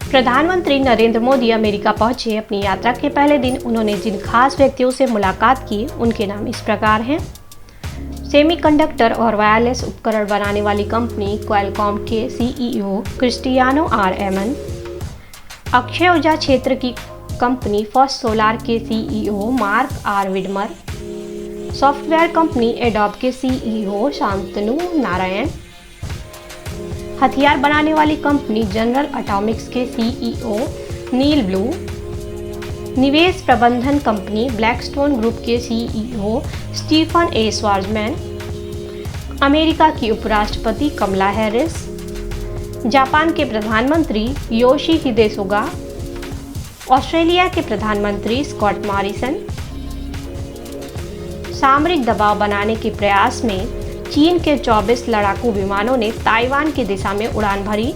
प्रधानमंत्री नरेंद्र मोदी अमेरिका पहुंचे। अपनी यात्रा के पहले दिन उन्होंने जिन खास व्यक्तियों से मुलाकात की उनके नाम इस प्रकार हैं। सेमीकंडक्टर और वायरलेस उपकरण बनाने वाली कंपनी क्वालकॉम के सीईओ क्रिस्टियानो आर एमन, अक्षय ऊर्जा क्षेत्र की कंपनी फर्स्ट सोलार के CEO Mark R Widmar, software company Adobe के सीईओ शांतनु नारायण, हथियार बनाने वाली कंपनी जनरल एटॉमिक्स के सीईओ नील ब्लू, निवेश प्रबंधन कंपनी ब्लैकस्टोन ग्रुप के CEO Stephen A Schwarzman, America की उपराष्ट्रपति कमला हैरिस, जापान के प्रधानमंत्री योशिहिदे सुगा, ऑस्ट्रेलिया के प्रधानमंत्री स्कॉट मॉरिसन। सामरिक दबाव बनाने के प्रयास में चीन के 24 लड़ाकू विमानों ने ताइवान की दिशा में उड़ान भरी।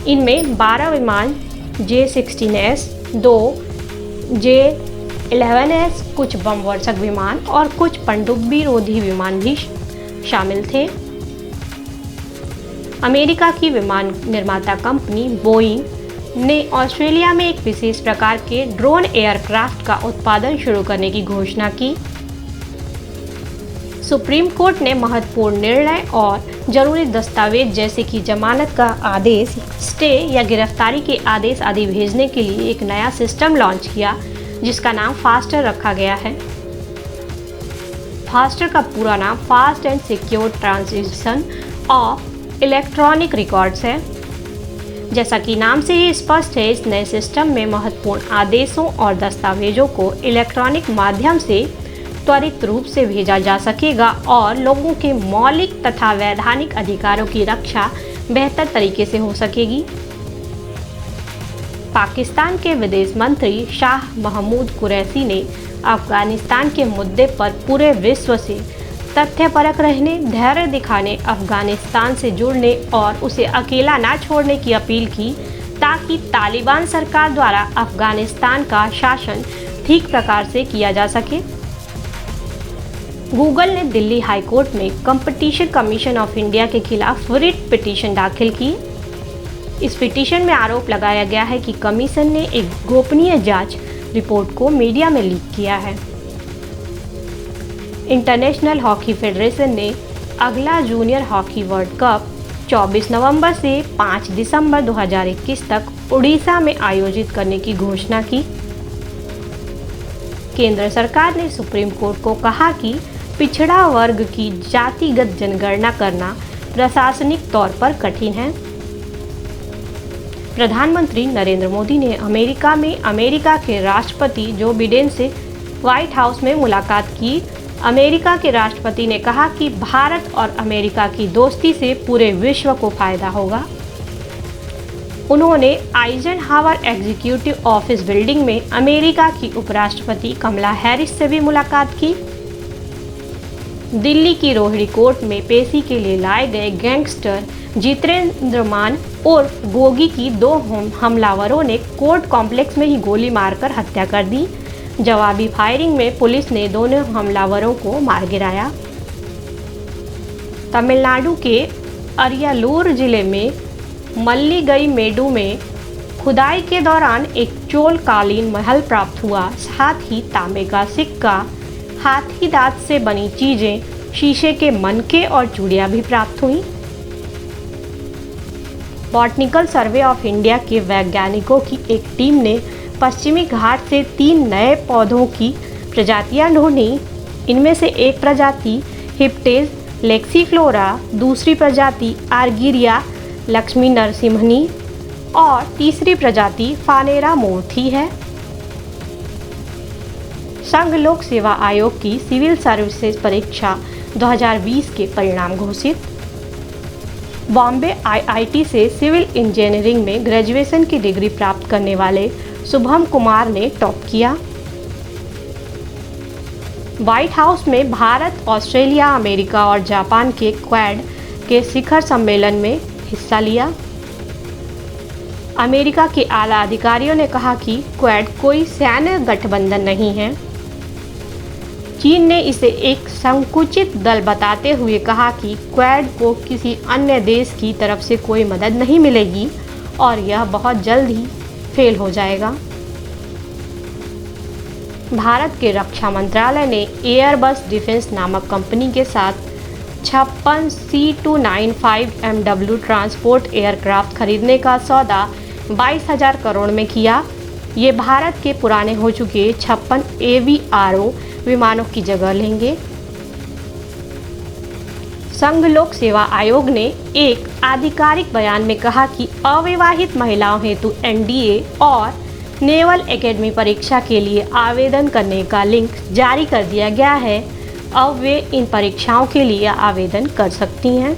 इनमें 12 विमान J-16S, 2 J-11S, कुछ बम वर्षक विमान और कुछ पनडुब्बी रोधी विमान भी शामिल थे। अमेरिका की विमान निर्माता कंपनी बोइंग ने ऑस्ट्रेलिया में एक विशेष प्रकार के ड्रोन एयरक्राफ्ट का उत्पादन शुरू करने की घोषणा की। सुप्रीम कोर्ट ने महत्वपूर्ण निर्णय और जरूरी दस्तावेज जैसे कि जमानत का आदेश, स्टे या गिरफ्तारी के आदेश आदि भेजने के लिए एक नया सिस्टम लॉन्च किया जिसका नाम फास्टर रखा गया है। फास्टर का पूरा नाम fast and secure transition of electronic records है। जैसा कि नाम से ही स्पष्ट है, इस नए सिस्टम में महत्वपूर्ण आदेशों और दस्तावेजों को इलेक्ट्रॉनिक माध्यम से त्वरित रूप से भेजा जा सकेगा और लोगों के मौलिक तथा वैधानिक अधिकारों की रक्षा बेहतर तरीके से हो सकेगी। पाकिस्तान के विदेश मंत्री शाह महमूद कुरैशी ने अफगानिस्तान के मुद्दे पर पूरे विश्व से तथ्यपरक रहने, धैर्य दिखाने, अफगानिस्तान से जुड़ने और उसे अकेला न छोड़ने की अपील की ताकि तालिबान सरकार द्वारा अफगानिस्तान का शासन ठीक प्रकार से किया जा सके। गूगल ने दिल्ली हाई कोर्ट में कंपटीशन कमीशन ऑफ इंडिया के खिलाफ रिट पिटीशन दाखिल की। इस पिटीशन में आरोप लगाया गया है कि कमीशन ने एक गोपनीय जांच रिपोर्ट को मीडिया में लीक किया है। इंटरनेशनल हॉकी फेडरेशन ने अगला जूनियर हॉकी वर्ल्ड कप 24 नवंबर से 5 दिसंबर 2021 तक उड़ीसा में आयोजित करने की घोषणा की। केंद्र सरकार ने सुप्रीम कोर्ट को कहा कि पिछड़ा वर्ग की जातिगत जनगणना करना प्रशासनिक तौर पर कठिन है। प्रधानमंत्री नरेंद्र मोदी ने अमेरिका में अमेरिका के राष्ट्रपति जो बिडेन से व्हाइट हाउस में मुलाकात की। अमेरिका के राष्ट्रपति ने कहा कि भारत और अमेरिका की दोस्ती से पूरे विश्व को फायदा होगा। उन्होंने आइजनहावर एग्जीक्यूटिव ऑफिस बिल्डिंग में अमेरिका की उपराष्ट्रपति कमला हैरिस से भी मुलाकात की। दिल्ली की रोहिणी कोर्ट में पेशी के लिए लाए गए गैंगस्टर जितेंद्र मान उर्फ गोगी की 2 हमलावरों ने कोर्ट कॉम्प्लेक्स में ही गोली मारकर हत्या कर दी। जवाबी फायरिंग में पुलिस ने दोनों हमलावरों को मार गिराया। तमिलनाडु के अरियालूर जिले में मल्लीगई मेडू में खुदाई के दौरान एक चोलकालीन महल प्राप्त हुआ। साथ ही तांबे का सिक्का, हाथी दांत से बनी चीजें, शीशे के मनके और चूड़ियां भी प्राप्त हुई। बॉटनिकल सर्वे ऑफ इंडिया के वैज्ञानिकों की एक टीम ने पश्चिमी घाट से 3 नए पौधों की प्रजातियां ढूंढी। इनमें से एक प्रजाति हिप्टेज लेक्सीफ्लोरा, दूसरी प्रजाति आर्गिरिया लक्ष्मी नरसिम्हनी और तीसरी प्रजाति फानेरा मोर्थी है। संघ लोक सेवा आयोग की सिविल सर्विसेज परीक्षा 2020 के परिणाम घोषित। बॉम्बे आईआईटी से सिविल इंजीनियरिंग में ग्रेजुएशन की डिग्री प्राप्त करने वाले शुभम कुमार ने टॉप किया। व्हाइट हाउस में भारत, ऑस्ट्रेलिया, अमेरिका और जापान के क्वाड के शिखर सम्मेलन में हिस्सा लिया। अमेरिका के आला अधिकारियों ने कहा कि क्वाड कोई सैन्य गठबंधन नहीं है। चीन ने इसे एक संकुचित दल बताते हुए कहा कि क्वाड को किसी अन्य देश की तरफ से कोई मदद नहीं मिलेगी और यह बहुत जल्द ही फेल हो जाएगा। भारत के रक्षा मंत्रालय ने एयरबस डिफेंस नामक कंपनी के साथ 56 C295MW ट्रांसपोर्ट एयरक्राफ्ट खरीदने का सौदा 22,000 करोड़ में किया। ये भारत के पुराने हो चुके 56 AVRO विमानों की जगह लेंगे। संघ लोक सेवा आयोग ने एक आधिकारिक बयान में कहा कि अविवाहित महिलाओं हेतु NDA और नेवल एकेडमी परीक्षा के लिए आवेदन करने का लिंक जारी कर दिया गया है। अब वे इन परीक्षाओं के लिए आवेदन कर सकती हैं।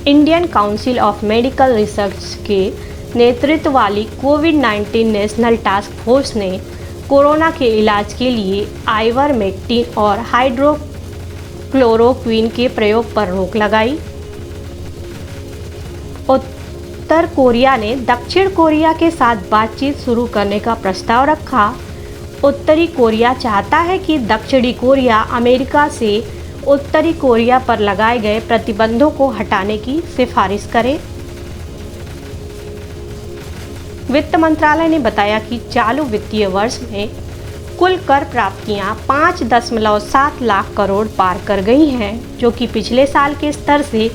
Indian council of medical research के नेतृत्व वाली कोविड-19 नेशनल टास्क फोर्स ने कोरोना के इलाज के लिए आइवरमेक्टिन और हाइड्रोक्लोरोक्विन के प्रयोग पर रोक लगाई। उत्तर कोरिया ने दक्षिण कोरिया के साथ बातचीत शुरू करने का प्रस्ताव रखा। उत्तरी कोरिया चाहता है कि दक्षिणी कोरिया अमेरिका से उत्तरी कोरिया पर लगाए गए प्रतिबंधों को हटाने की सिफारिश करे। वित्त मंत्रालय ने बताया कि चालू वित्तीय वर्ष में कुल कर प्राप्तियां 5.7 लाख करोड़ पार कर गई हैं, जो कि पिछले साल के स्तर से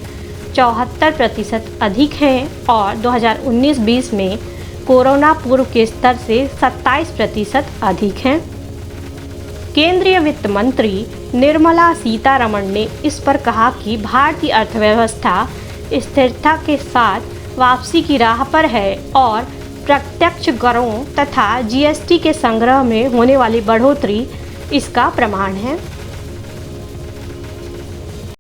74% अधिक हैं और 2019-20 में कोरोना पूर्व के स्तर से 27% अधिक हैं। केंद्रीय वित्त मंत्री निर्मला सीतारमण ने इस पर कहा कि भारतीय अर्थव्यवस्था स्थिरता के साथ वापसी की राह पर है और प्रत्यक्ष करों तथा GST के संग्रह में होने वाली बढ़ोतरी इसका प्रमाण है।